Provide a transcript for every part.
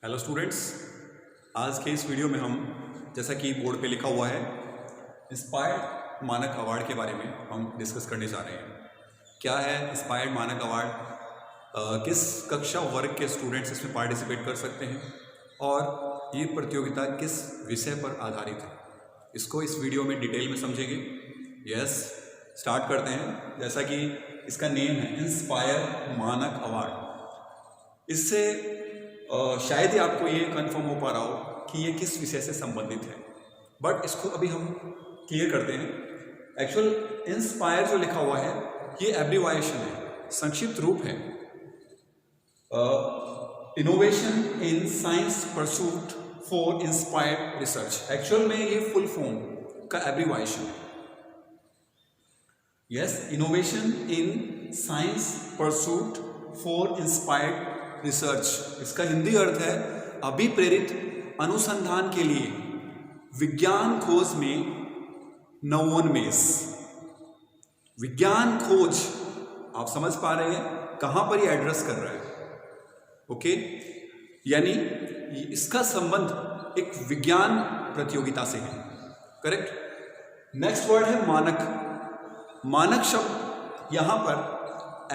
Hello students, आज के इस वीडियो में हम जैसा कि बोर्ड पे लिखा हुआ है इंस्पायर्ड मानक अवार्ड के बारे में हम डिस्कस करने जा रहे हैं। क्या है इंस्पायर्ड मानक अवार्ड, किस कक्षा वर्ग के स्टूडेंट्स इसमें पार्टिसिपेट कर सकते हैं और ये प्रतियोगिता किस विषय पर आधारित है, इसको इस वीडियो में डिटेल में समझेंगे। यस, स्टार्ट करते हैं। जैसा कि इसका नेम है इंस्पायर मानक अवार्ड, इससे शायद ही आपको ये कंफर्म हो पा रहा हो कि ये किस विषय से संबंधित है, बट इसको अभी हम क्लियर करते हैं। एक्चुअल इंस्पायर जो लिखा हुआ है ये एब्रिवाइजेशन है, संक्षिप्त रूप है innovation in science pursuit for inspired research. Actual में ये फुल फॉर्म का एब्रिवाइजेशन है। Yes, innovation in science pursuit for inspired research, इसका हिंदी अर्थ है अभिप्रेरित अनुसंधान के लिए विज्ञान खोज में नवोन्मेष। विज्ञान खोज, आप समझ पा रहे हैं कहां पर ये एड्रेस कर रहा है। ओके, यानी इसका संबंध एक विज्ञान प्रतियोगिता से है। करेक्ट। नेक्स्ट वर्ड है मानक। मानक शब्द यहां पर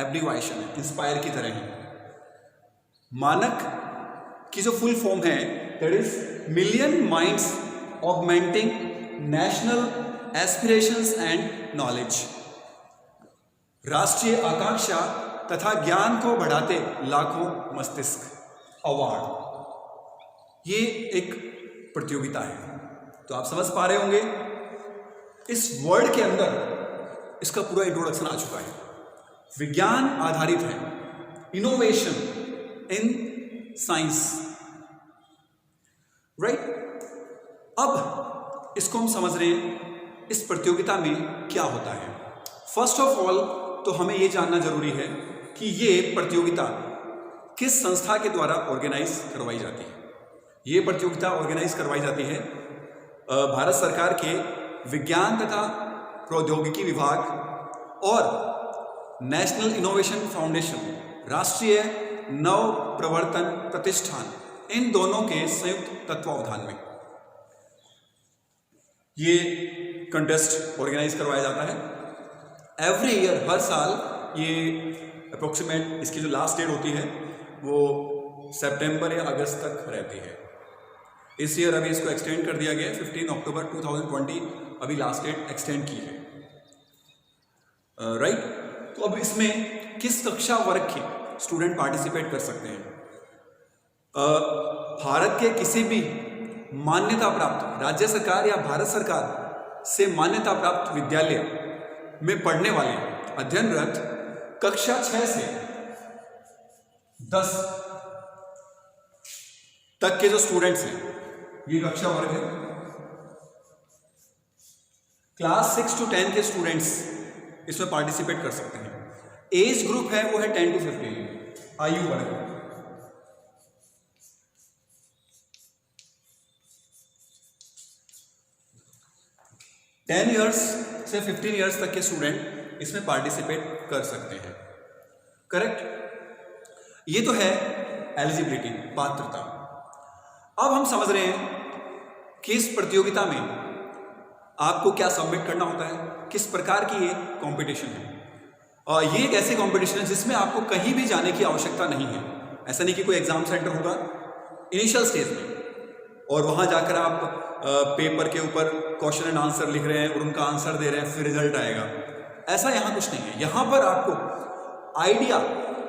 एब्रिवाइजेशन है, इंस्पायर की तरह है। मानक की जो फुल फॉर्म है that is million minds augmenting national aspirations and knowledge. राष्ट्रीय आकांक्षा तथा ज्ञान को बढ़ाते लाखों मस्तिष्क अवार्ड, ये एक प्रतियोगिता है। तो आप समझ पा रहे होंगे इस वर्ड के अंदर इसका पूरा इंट्रोडक्शन आ चुका है। विज्ञान आधारित है, इनोवेशन इन साइंस, राइट। अब इसको हम समझ रहे हैं इस प्रतियोगिता में क्या होता है। फर्स्ट ऑफ ऑल तो हमें यह जानना जरूरी है कि ये प्रतियोगिता किस संस्था के द्वारा ऑर्गेनाइज करवाई जाती है। ये प्रतियोगिता ऑर्गेनाइज करवाई जाती है भारत सरकार के विज्ञान तथा प्रौद्योगिकी विभाग और नेशनल इनोवेशन फाउंडेशन, राष्ट्रीय नव प्रवर्तन प्रतिष्ठान, इन दोनों के संयुक्त तत्वावधान में ये कंटेस्ट ऑर्गेनाइज करवाया जाता है। एवरी ईयर, हर साल ये अप्रोक्सीमेट इसकी जो लास्ट डेट होती है वो सितंबर या अगस्त तक रहती है। इस ईयर अभी इसको एक्सटेंड कर दिया गया है, 15 अक्टूबर 2020 अभी लास्ट डेट एक्सटेंड की है, राइट। तो अब इसमें किस कक्षा वर्ग के स्टूडेंट पार्टिसिपेट कर सकते हैं। भारत के किसी भी मान्यता प्राप्त राज्य सरकार या भारत सरकार से मान्यता प्राप्त विद्यालय में पढ़ने वाले अध्ययनरत कक्षा 6 से 10 तक के जो स्टूडेंट्स हैं, ये कक्षा वर्ग है। क्लास 6 to 10 के स्टूडेंट्स इसमें पार्टिसिपेट कर सकते हैं। एज ग्रुप है वो है 10 to 15, आयु वर्ग। 10 इयर्स से 15 इयर्स तक के स्टूडेंट इसमें पार्टिसिपेट कर सकते हैं। करेक्ट। ये तो है एलिजिबिलिटी, पात्रता। अब हम समझ रहे हैं कि इस प्रतियोगिता में आपको क्या सबमिट करना होता है, किस प्रकार की ये कंपटीशन है। और ये एक ऐसी कंपटीशन है जिसमें आपको कहीं भी जाने की आवश्यकता नहीं है। ऐसा नहीं कि कोई एग्जाम सेंटर होगा इनिशियल स्टेज में और वहां जाकर आप पेपर के ऊपर क्वेश्चन एंड आंसर लिख रहे हैं और उनका आंसर दे रहे हैं, फिर रिजल्ट आएगा। ऐसा यहां कुछ नहीं है। यहां पर आपको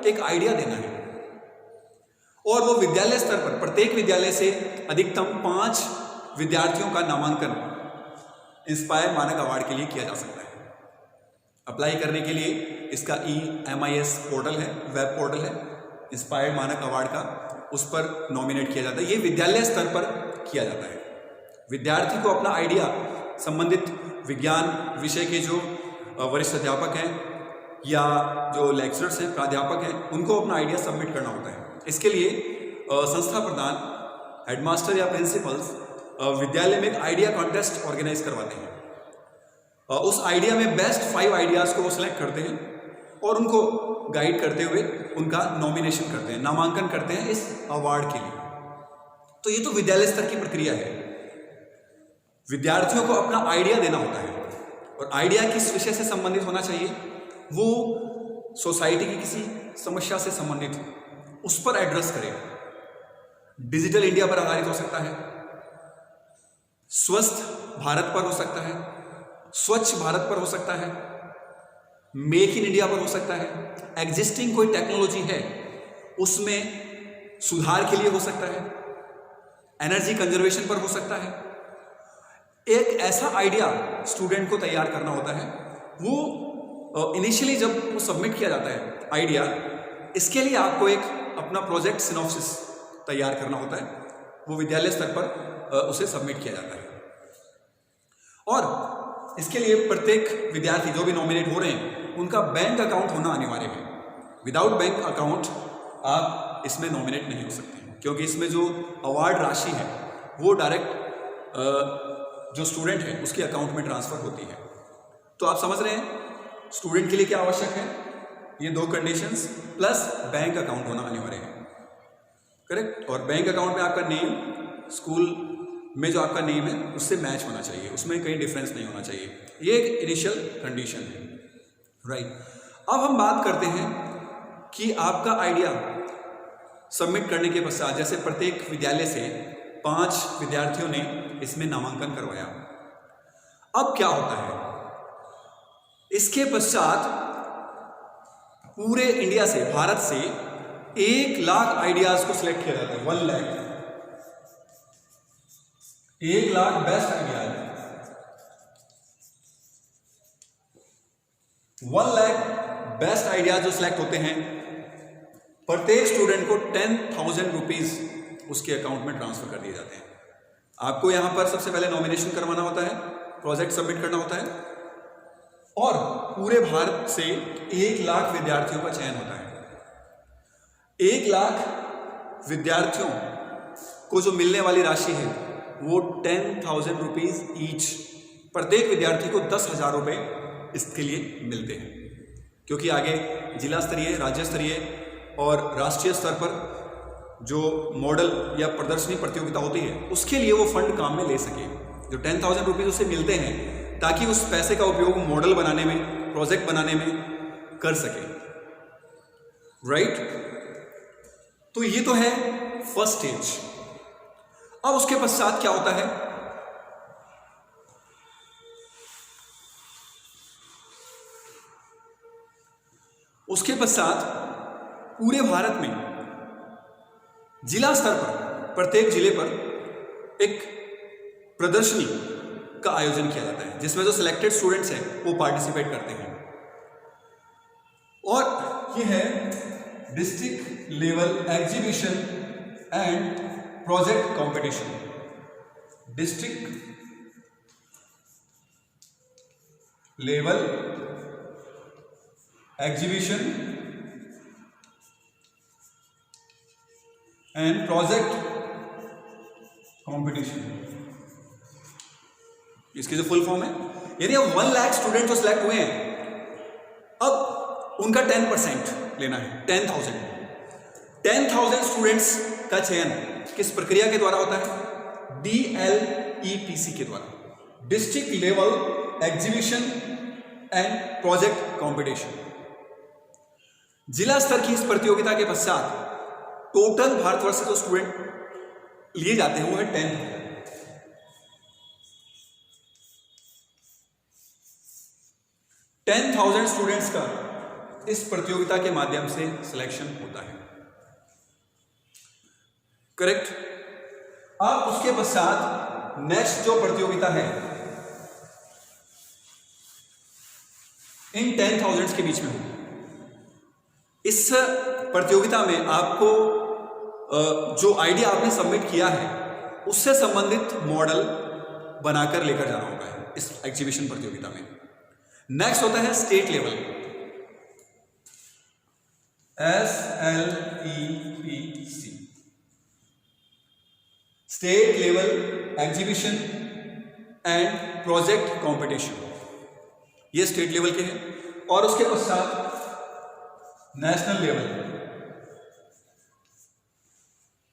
एक आइडिया देना है और वो विद्यालय स्तर पर प्रत्येक विद्यालय से अधिकतम 5 विद्यार्थियों का नामांकन इंस्पायर मानक अवार्ड के लिए किया जा सकता है। अप्लाई करने के लिए इसका EMIS पोर्टल है, वेब पोर्टल है इंस्पायर्ड मानक अवार्ड का, उस पर नॉमिनेट किया जाता है। ये विद्यालय स्तर पर किया जाता है। विद्यार्थी को अपना आइडिया संबंधित विज्ञान विषय के जो वरिष्ठ अध्यापक हैं या जो लेक्चरर्स हैं, प्राध्यापक हैं, उनको अपना आइडिया सबमिट करना होता है। इसके लिए संस्था प्रधान, हेडमास्टर या प्रिंसिपल्स विद्यालय में एक आइडिया कॉन्टेस्ट ऑर्गेनाइज करवाते हैं। उस आइडिया में बेस्ट 5 आइडियाज को वो सिलेक्ट करते हैं और उनको गाइड करते हुए उनका नॉमिनेशन करते हैं, नामांकन करते हैं इस अवार्ड के लिए। तो ये तो विद्यालय स्तर की प्रक्रिया है। विद्यार्थियों को अपना आइडिया देना होता है, और आइडिया किस विषय से संबंधित होना चाहिए? वो सोसाइटी की किसी समस्या से संबंधित हो, उस पर एड्रेस करें। डिजिटल इंडिया पर आधारित हो सकता है, स्वस्थ भारत पर हो सकता है, स्वच्छ भारत पर हो सकता है, मेक इन इंडिया पर हो सकता है, एग्जिस्टिंग कोई टेक्नोलॉजी है उसमें सुधार के लिए हो सकता है, एनर्जी कंजर्वेशन पर हो सकता है। एक ऐसा आइडिया स्टूडेंट को तैयार करना होता है। वो इनिशियली जब वो सबमिट किया जाता है आइडिया, इसके लिए आपको एक अपना प्रोजेक्ट सिनॉप्सिस तैयार करना होता है। वो विद्यालय स्तर पर उसे सबमिट किया जाता है, और इसके लिए प्रत्येक विद्यार्थी जो भी नॉमिनेट हो रहे हैं उनका बैंक अकाउंट होना अनिवार्य है। विदाउट बैंक अकाउंट आप इसमें नॉमिनेट नहीं हो सकते, क्योंकि इसमें जो अवार्ड राशि है वो डायरेक्ट जो स्टूडेंट है उसके अकाउंट में ट्रांसफर होती है। तो आप समझ रहे हैं स्टूडेंट के लिए क्या आवश्यक है? ये दो कंडीशंस प्लस बैंक अकाउंट होना अनिवार्य है, करेक्ट। और बैंक अकाउंट में आपका नेम, स्कूल में जो आपका नेम है उससे मैच होना चाहिए, उसमें कहीं डिफरेंस नहीं होना चाहिए। ये एक इनिशियल कंडीशन है, राइट। अब हम बात करते हैं कि आपका आइडिया सबमिट करने के पश्चात, जैसे प्रत्येक विद्यालय से 5 विद्यार्थियों ने इसमें नामांकन करवाया। अब क्या होता है? इसके पश्चात पूरे इंडिया से, भारत से 1 लाख आइडियाज को सिलेक्ट किया जाता है। 1 lakh, 1 lakh best ideas, 1 lakh best ideas जो सिलेक्ट होते हैं, प्रत्येक स्टूडेंट को 10,000 रुपीज उसके अकाउंट में ट्रांसफर कर दिए जाते हैं। आपको यहां पर सबसे पहले नॉमिनेशन करवाना होता है, प्रोजेक्ट सबमिट करना होता है, और पूरे भारत से 1 लाख विद्यार्थियों का चयन होता है। 1 लाख विद्यार्थियों को जो मिलने वाली राशि है वो 10,000 रुपीज ईच। प्रत्येक विद्यार्थी को 10,000 रुपये इसके लिए मिलते हैं, क्योंकि आगे जिला स्तरीय, राज्य स्तरीय और राष्ट्रीय स्तर पर जो मॉडल या प्रदर्शनी प्रतियोगिता होती है उसके लिए वो फंड काम में ले सके। जो 10,000 रुपीज उससे मिलते हैं ताकि उस पैसे का उपयोग मॉडल बनाने में, प्रोजेक्ट बनाने में कर सके, राइट। तो ये तो है फर्स्ट स्टेज। अब उसके पश्चात क्या होता है? उसके पश्चात पूरे भारत में जिला स्तर पर, प्रत्येक जिले पर एक प्रदर्शनी का आयोजन किया जाता है, जिसमें जो सिलेक्टेड स्टूडेंट्स हैं वो पार्टिसिपेट करते हैं। और ये है district level exhibition and project competition. District level exhibition and project competition, इसकी जो फुल फॉर्म है, यानी अब 1 लाख स्टूडेंट जो सिलेक्ट हुए हैं, अब उनका 10% लेना है। 10,000 स्टूडेंट्स का चयन किस प्रक्रिया के द्वारा होता है? DLEPC के द्वारा, district level exhibition and project competition. जिला स्तर की इस प्रतियोगिता के पश्चात टोटल भारतवर्ष से जो स्टूडेंट लिए जाते हैं वो है 10,000 स्टूडेंट्स का इस प्रतियोगिता के माध्यम से सिलेक्शन होता है, करेक्ट। अब उसके पश्चात नेक्स्ट जो प्रतियोगिता है इन 10,000 के बीच में होगी। इस प्रतियोगिता में आपको जो आइडिया आपने सबमिट किया है उससे संबंधित मॉडल बनाकर लेकर जाना होता है इस एग्जीबिशन प्रतियोगिता में। नेक्स्ट होता है state level, SLEPC, state level exhibition and project competition. ये स्टेट लेवल के हैं। और उसके पश्चात नेशनल लेवल,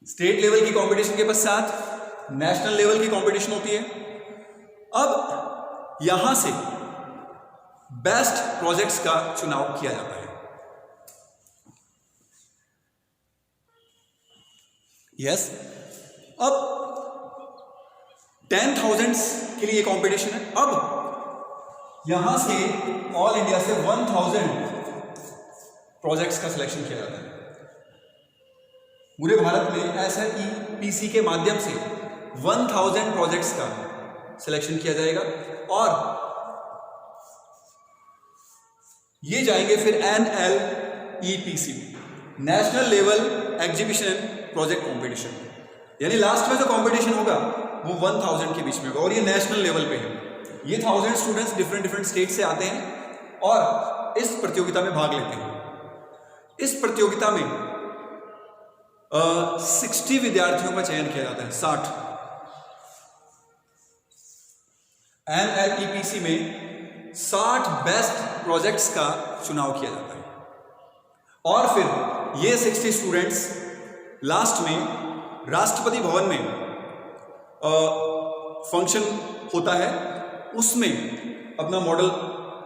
स्टेट लेवल की कंपटीशन के पश्चात नेशनल लेवल की कंपटीशन होती है। अब यहां से बेस्ट प्रोजेक्ट्स का चुनाव किया जाता है। यस, अब 10,000 के लिए कंपटीशन है। अब यहां से ऑल इंडिया से 1,000 प्रोजेक्ट्स का सिलेक्शन किया जाता है। पूरे भारत में SLEPC के माध्यम से 1,000 प्रोजेक्ट्स का सिलेक्शन किया जाएगा और ये जाएंगे फिर NLEPC, national level exhibition project competition, यानी लास्ट में जो कंपटीशन होगा वो 1,000 के बीच में होगा और ये नेशनल लेवल पे है। ये 1,000 स्टूडेंट्स डिफरेंट स्टेट से आते हैं और इस प्रतियोगिता में भाग लेते हैं। इस प्रतियोगिता में 60 विद्यार्थियों का चयन किया जाता है, 60। NLEPC में 60 बेस्ट प्रोजेक्ट्स का चुनाव किया जाता है और फिर ये 60 स्टूडेंट्स लास्ट में राष्ट्रपति भवन में फंक्शन होता है, उसमें अपना मॉडल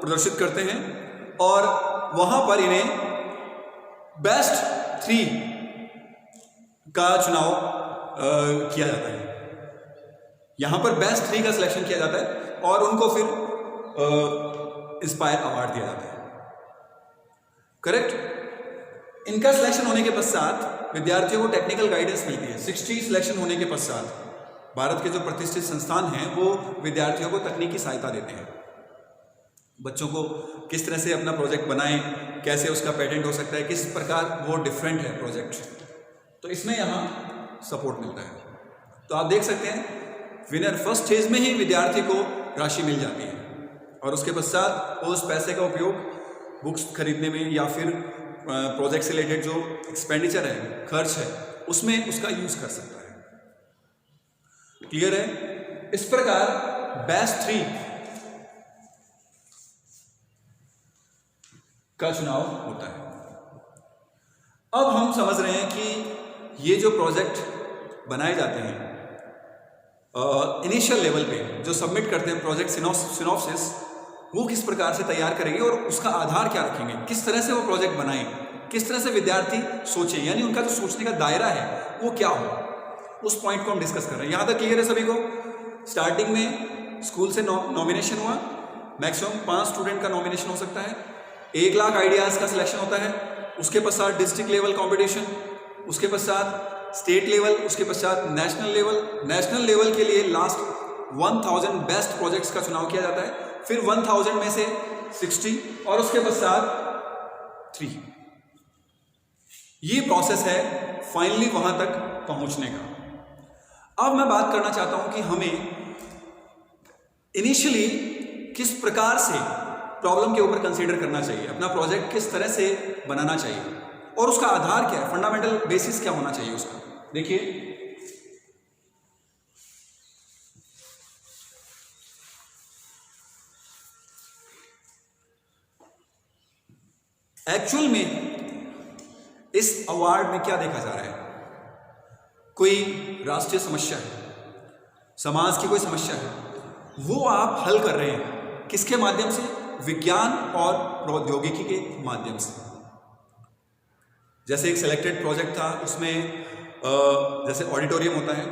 प्रदर्शित करते हैं और वहां पर इन्हें बेस्ट 3 का चुनाव किया जाता है। यहां पर बेस्ट 3 का सिलेक्शन किया जाता है और उनको फिर इंस्पायर अवार्ड दिया जाता है। करेक्ट। इनका सिलेक्शन होने के पश्चात विद्यार्थियों को टेक्निकल गाइडेंस मिलती है। 60 सिलेक्शन होने के पश्चात भारत के जो प्रतिष्ठित संस्थान हैं वो विद्यार्थियों को तकनीकी सहायता देते हैं, बच्चों को किस तरह से अपना प्रोजेक्ट बनाएं, कैसे उसका पेटेंट हो सकता है, किस प्रकार वो डिफरेंट है प्रोजेक्ट, तो इसमें यहाँ सपोर्ट मिलता है। तो आप देख सकते हैं विनर फर्स्ट स्टेज में ही विद्यार्थी को राशि मिल जाती है और उसके पश्चात वो उस पैसे का उपयोग बुक्स खरीदने में या फिर प्रोजेक्ट से रिलेटेड जो एक्सपेंडिचर है, खर्च है, उसमें उसका यूज कर सकता है। क्लियर है। इस प्रकार बेस्ट 3 का चुनाव होता है। अब हम समझ रहे हैं कि ये जो प्रोजेक्ट बनाए जाते हैं इनिशियल लेवल पे जो सबमिट करते हैं प्रोजेक्ट सिनॉप्सिस, वो किस प्रकार से तैयार करेंगे और उसका आधार क्या रखेंगे, किस तरह से वो प्रोजेक्ट बनाएं, किस तरह से विद्यार्थी सोचें, यानी उनका जो सोचने का दायरा है वो क्या हो, उस पॉइंट को हम डिस्कस कर रहे हैं। यहां तक क्लियर है सभी को। स्टार्टिंग में स्कूल से नॉमिनेशन हुआ, मैक्सिमम 5 स्टूडेंट का नॉमिनेशन हो सकता है, 1 लाख आइडियाज का सिलेक्शन होता है, उसके पश्चात डिस्ट्रिक्ट लेवल कॉम्पिटिशन, उसके पश्चात स्टेट लेवल, उसके पश्चात नेशनल लेवल। नेशनल लेवल के लिए लास्ट 1,000 बेस्ट प्रोजेक्ट्स का चुनाव किया जाता है, फिर 1,000 में से 60 और उसके पश्चात 3। ये प्रोसेस है फाइनली वहां तक पहुंचने का। अब मैं बात करना चाहता हूं कि हमें इनिशियली किस प्रकार से प्रॉब्लम के ऊपर कंसीडर करना चाहिए, अपना प्रोजेक्ट किस तरह से बनाना चाहिए और उसका आधार क्या है, फंडामेंटल बेसिस क्या होना चाहिए उसका। देखिए, एक्चुअल में इस अवार्ड में क्या देखा जा रहा है, कोई राष्ट्रीय समस्या है, समाज की कोई समस्या है, वो आप हल कर रहे हैं किसके माध्यम से, विज्ञान और प्रौद्योगिकी के माध्यम से। जैसे एक सिलेक्टेड प्रोजेक्ट था, उसमें जैसे ऑडिटोरियम होता है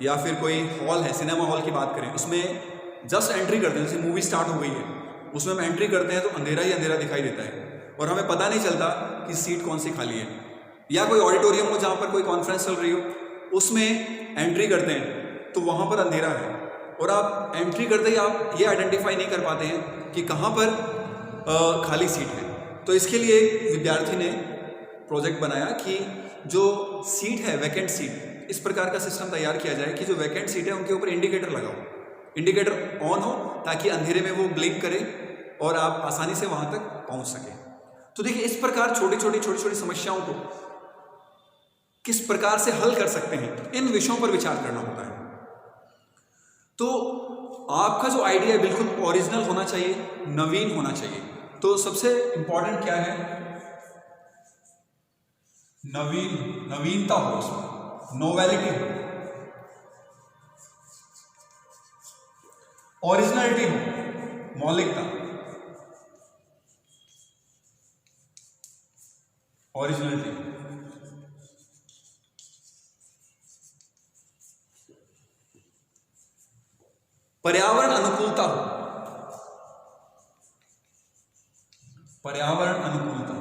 या फिर कोई हॉल है, सिनेमा हॉल की बात करें, उसमें जस्ट एंट्री करते हैं, जैसे मूवी स्टार्ट हो गई है, उसमें हम एंट्री करते हैं तो अंधेरा ही अंधेरा दिखाई देता है और हमें पता नहीं चलता कि सीट कौन सी खाली है। या कोई ऑडिटोरियम हो जहाँ पर कोई कॉन्फ्रेंस चल रही हो, उसमें एंट्री करते हैं तो वहाँ पर अंधेरा है और आप एंट्री करते ही आप ये आइडेंटिफाई नहीं कर पाते हैं कि कहाँ पर खाली सीट है। तो इसके लिए एक विद्यार्थी ने प्रोजेक्ट बनाया कि जो सीट है, वैकेंट सीट, इस प्रकार का सिस्टम तैयार किया जाए कि जो वैकेंट सीट है उनके ऊपर इंडिकेटर लगाओ, इंडिकेटर ऑन हो ताकि अंधेरे में वो ब्लिंक करे और आप आसानी से वहां तक पहुंच सके। तो देखिए, इस प्रकार छोटी छोटी समस्याओं को किस प्रकार से हल कर सकते हैं, इन विषयों पर विचार करना होता है। तो आपका जो आइडिया है बिल्कुल ओरिजिनल होना चाहिए, नवीन होना चाहिए। तो सबसे इंपॉर्टेंट क्या है, नवीनता हो उसमें। नोवेलिटी हो, ओरिजिनलिटी हो, मौलिकता, ओरिजिनलिटी, पर्यावरण अनुकूलता हो, पर्यावरण अनुकूलता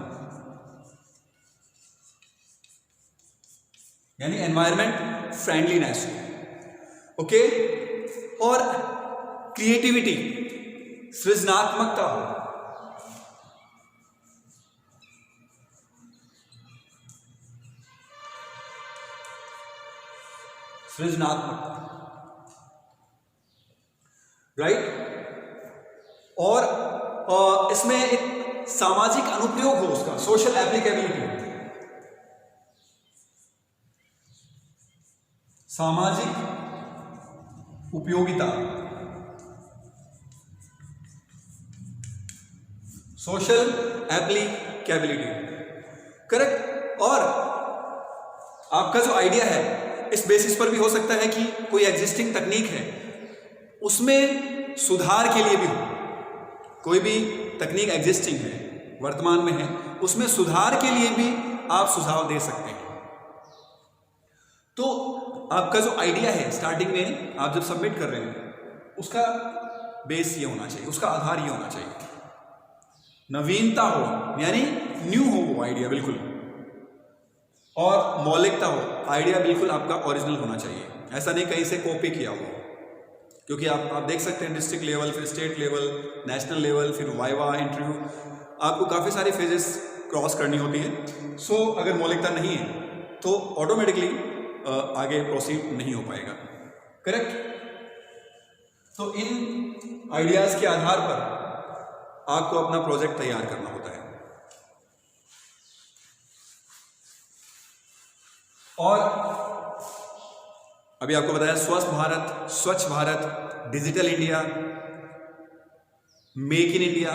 यानी एनवायरमेंट फ्रेंडलीनेस हो, ओके। और क्रिएटिविटी, सृजनात्मकता हो, सृजनात्मकता, राइट। और इसमें एक सामाजिक अनुप्रयोग हो, उसका सोशल एप्लीकेबिलिटी, सामाजिक उपयोगिता, सोशल एप्लीकेबिलिटी, करेक्ट। और आपका जो आइडिया है इस बेसिस पर भी हो सकता है कि कोई एग्जिस्टिंग तकनीक है उसमें सुधार के लिए भी हो, कोई भी तकनीक एग्जिस्टिंग है, वर्तमान में है, उसमें सुधार के लिए भी आप सुझाव दे सकते हैं। तो आपका जो आइडिया है स्टार्टिंग में आप जब सबमिट कर रहे हैं उसका बेस ये होना चाहिए, उसका आधार ये होना चाहिए, नवीनता हो यानी न्यू हो वो आइडिया बिल्कुल, और मौलिकता हो, आइडिया बिल्कुल आपका ओरिजिनल होना चाहिए, ऐसा नहीं कहीं से कॉपी किया हो। क्योंकि आप देख सकते हैं डिस्ट्रिक्ट लेवल, फिर स्टेट लेवल, नेशनल लेवल, फिर वाइवा इंटरव्यू, आपको काफ़ी सारी फेजेस क्रॉस करनी होती है। सो अगर मौलिकता नहीं है तो ऑटोमेटिकली आगे प्रोसीड नहीं हो पाएगा, करेक्ट। तो इन आइडियाज़ के आधार पर आपको अपना प्रोजेक्ट तैयार करना होता है। और अभी आपको बताया स्वस्थ भारत, स्वच्छ Bharat, digital India, make in India,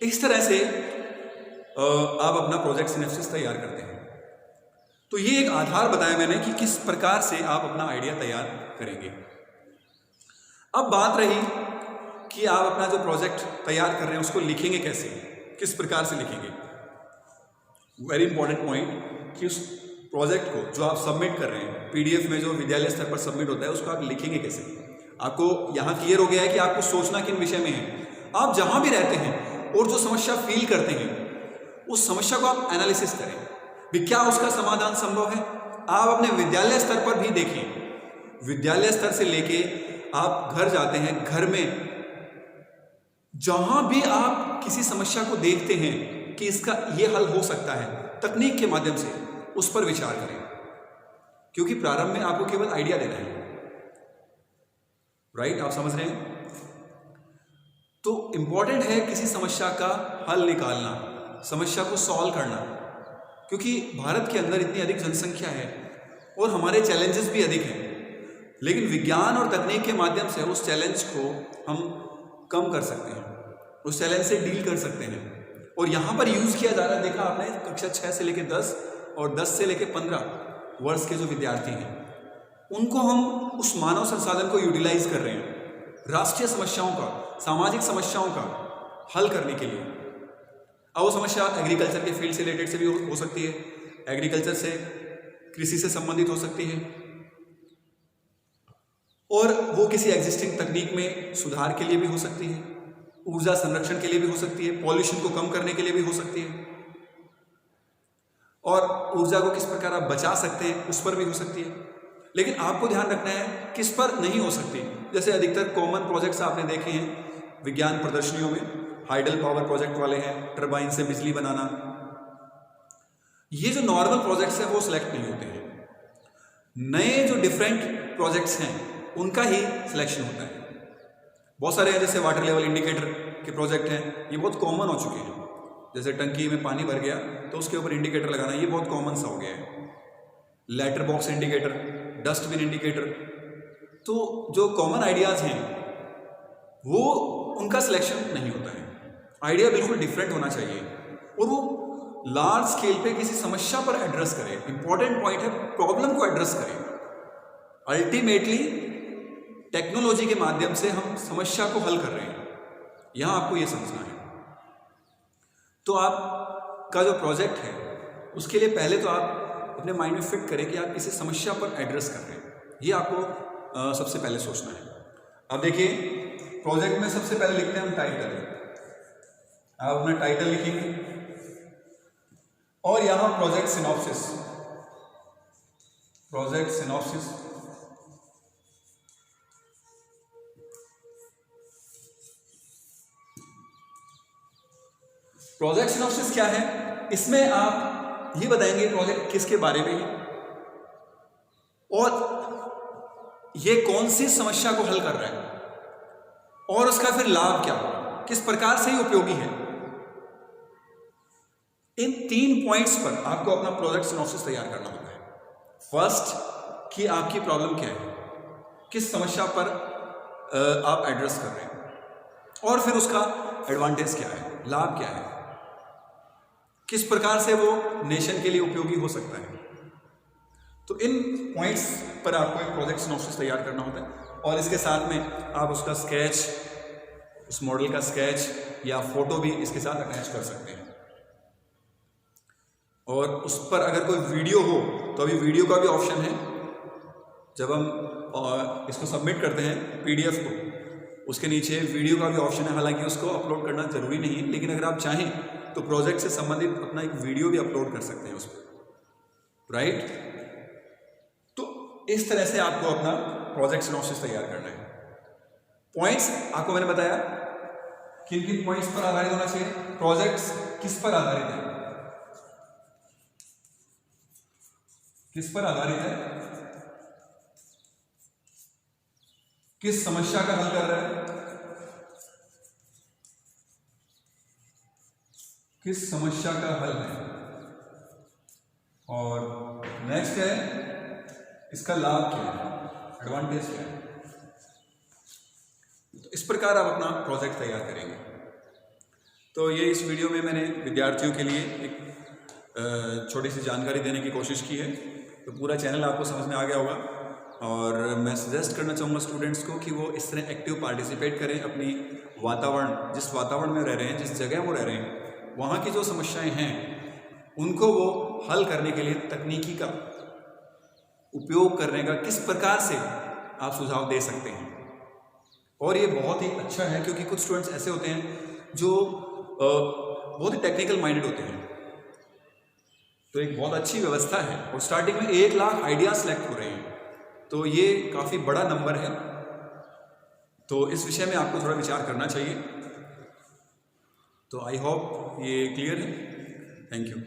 इस तरह से आप अपना प्रोजेक्ट सिनेप्सिस तैयार करते हैं। तो ये एक आधार बताया मैंने कि किस प्रकार से आप अपना आइडिया तैयार करेंगे। अब बात रही कि आप अपना जो प्रोजेक्ट तैयार कर रहे हैं उसको लिखेंगे कैसे, किस प्रकार से लिखेंगे। वेरी इंपॉर्टेंट पॉइंट कि उस प्रोजेक्ट को जो आप सबमिट कर रहे हैं पीडीएफ में जो विद्यालय स्तर पर सबमिट होता है उसको आप लिखेंगे कैसे। आपको यहाँ क्लियर हो गया है कि आपको सोचना किन विषय में है, आप जहाँ भी रहते हैं और जो समस्या फील करते हैं उस समस्या को आप एनालिसिस करें भी क्या उसका समाधान संभव है। आप अपने विद्यालय स्तर पर भी देखें, विद्यालय स्तर से लेके आप घर जाते हैं, घर में जहाँ भी आप किसी समस्या को देखते हैं कि इसका ये हल हो सकता है तकनीक के माध्यम से, उस पर विचार करें। क्योंकि प्रारंभ में आपको केवल आइडिया देना है, राइट, आप समझ रहे हैं। तो इंपॉर्टेंट है किसी समस्या का हल निकालना, समस्या को सॉल्व करना, क्योंकि भारत के अंदर इतनी अधिक जनसंख्या है और हमारे चैलेंजेस भी अधिक हैं, लेकिन विज्ञान और तकनीक के माध्यम से उस चैलेंज को हम कम कर सकते हैं, उस चैलेंज से डील कर सकते हैं। और यहाँ पर यूज़ किया जा रहा है, देखा आपने, कक्षा 6 से लेकर 10 और 10 से लेकर 15 वर्ष के जो विद्यार्थी हैं उनको हम उस मानव संसाधन को यूटिलाइज कर रहे हैं राष्ट्रीय समस्याओं का, सामाजिक समस्याओं का हल करने के लिए। अब वो समस्या एग्रीकल्चर के फील्ड से रिलेटेड से भी हो सकती है, एग्रीकल्चर से, कृषि से संबंधित हो सकती है, और वो किसी एग्जिस्टिंग तकनीक में सुधार के लिए भी हो सकती है, ऊर्जा संरक्षण के लिए भी हो सकती है, पॉल्यूशन को कम करने के लिए भी हो सकती है, और ऊर्जा को किस प्रकार आप बचा सकते हैं उस पर भी हो सकती है। लेकिन आपको ध्यान रखना है किस पर नहीं हो सकती। जैसे अधिकतर कॉमन प्रोजेक्ट्स आपने देखे हैं विज्ञान प्रदर्शनियों में, हाइडल पावर प्रोजेक्ट वाले हैं, टरबाइन से बिजली बनाना, ये जो नॉर्मल प्रोजेक्ट्स हैं वो सिलेक्ट नहीं होते हैं। नए जो डिफरेंट प्रोजेक्ट्स हैं उनका ही सिलेक्शन होता है। बहुत सारे हैं, जैसे वाटर लेवल इंडिकेटर के प्रोजेक्ट हैं, ये बहुत कॉमन हो चुके हैं। जैसे टंकी में पानी भर गया तो उसके ऊपर इंडिकेटर लगाना, ये बहुत कॉमन सा हो गया है। Letter box indicator, dustbin indicator, तो जो कॉमन आइडियाज़ हैं वो उनका सिलेक्शन नहीं होता है। आइडिया बिल्कुल डिफरेंट होना चाहिए और वो लार्ज स्केल पे किसी समस्या पर एड्रेस करें। इंपॉर्टेंट पॉइंट है, प्रॉब्लम को एड्रेस करें। अल्टीमेटली टेक्नोलॉजी के माध्यम से हम समस्या को हल कर रहे हैं, यहां आपको यह समझना है। तो आपका जो प्रोजेक्ट है उसके लिए पहले तो आप अपने माइंड में फिट करें कि आप किसी समस्या पर एड्रेस कर रहे हैं, ये आपको सबसे पहले सोचना है। अब देखिए, प्रोजेक्ट में सबसे पहले लिखते हैं हम टाइटल। आप अपना टाइटल लिखेंगे और यहां project synopsis, project synopsis, project synopsis क्या है? इसमें आप ये बताएंगे प्रोजेक्ट किसके बारे में है और ये कौन सी समस्या को हल कर रहा है और उसका फिर लाभ क्या होगा, किस प्रकार से ये उपयोगी है। इन 3 पॉइंट्स पर आपको अपना प्रोजेक्ट सिनॉप्सिस तैयार करना होता है। फर्स्ट, कि आपकी प्रॉब्लम क्या है, किस समस्या पर आप एड्रेस कर रहे हैं और फिर उसका एडवांटेज क्या है, लाभ क्या है, किस प्रकार से वो नेशन के लिए उपयोगी हो सकता है। तो इन पॉइंट्स पर आपको एक प्रोजेक्ट सिनॉप्सिस तैयार करना होता है और इसके साथ में आप उसका स्केच, उस मॉडल का स्केच या फोटो भी इसके साथ अटैच कर सकते हैं। और उस पर अगर कोई वीडियो हो तो अभी वीडियो का भी ऑप्शन है। जब हम इसको सबमिट करते हैं पीडीएफ को, उसके नीचे वीडियो का भी ऑप्शन है। हालांकि उसको अपलोड करना जरूरी नहीं है, लेकिन अगर आप चाहें तो प्रोजेक्ट से संबंधित अपना एक वीडियो भी अपलोड कर सकते हैं उस पर, राइट। तो इस तरह से आपको अपना प्रोजेक्ट सिनॉप्सिस तैयार करना है। पॉइंट्स आपको मैंने बताया किन किन पॉइंट्स पर आधारित होना चाहिए। प्रोजेक्ट किस पर आधारित है, किस पर आधारित है, किस समस्या का हल कर रहा है, किस समस्या का हल है, और नेक्स्ट है इसका लाभ क्या है, एडवांटेज क्या है। तो इस प्रकार आप अपना प्रोजेक्ट तैयार करेंगे। तो ये इस वीडियो में मैंने विद्यार्थियों के लिए एक छोटी सी जानकारी देने की कोशिश की है। तो पूरा चैनल आपको समझ में आ गया होगा और मैं सजेस्ट करना चाहूँगा स्टूडेंट्स को कि वो इस तरह एक्टिव पार्टिसिपेट करें। अपनी वातावरण, जिस वातावरण में रह रहे हैं, जिस जगह वो रह रहे हैं, वहाँ की जो समस्याएं हैं उनको वो हल करने के लिए तकनीकी का उपयोग करने का किस प्रकार से आप सुझाव दे सकते हैं। और ये बहुत ही अच्छा है क्योंकि कुछ स्टूडेंट्स ऐसे होते हैं जो बहुत ही टेक्निकल माइंडेड होते हैं। तो एक बहुत अच्छी व्यवस्था है और स्टार्टिंग में 1 लाख आइडिया सेलेक्ट हो रहे हैं, तो ये काफ़ी बड़ा नंबर है। तो इस विषय में आपको थोड़ा विचार करना चाहिए। तो आई होप ये क्लियर है। Thank you.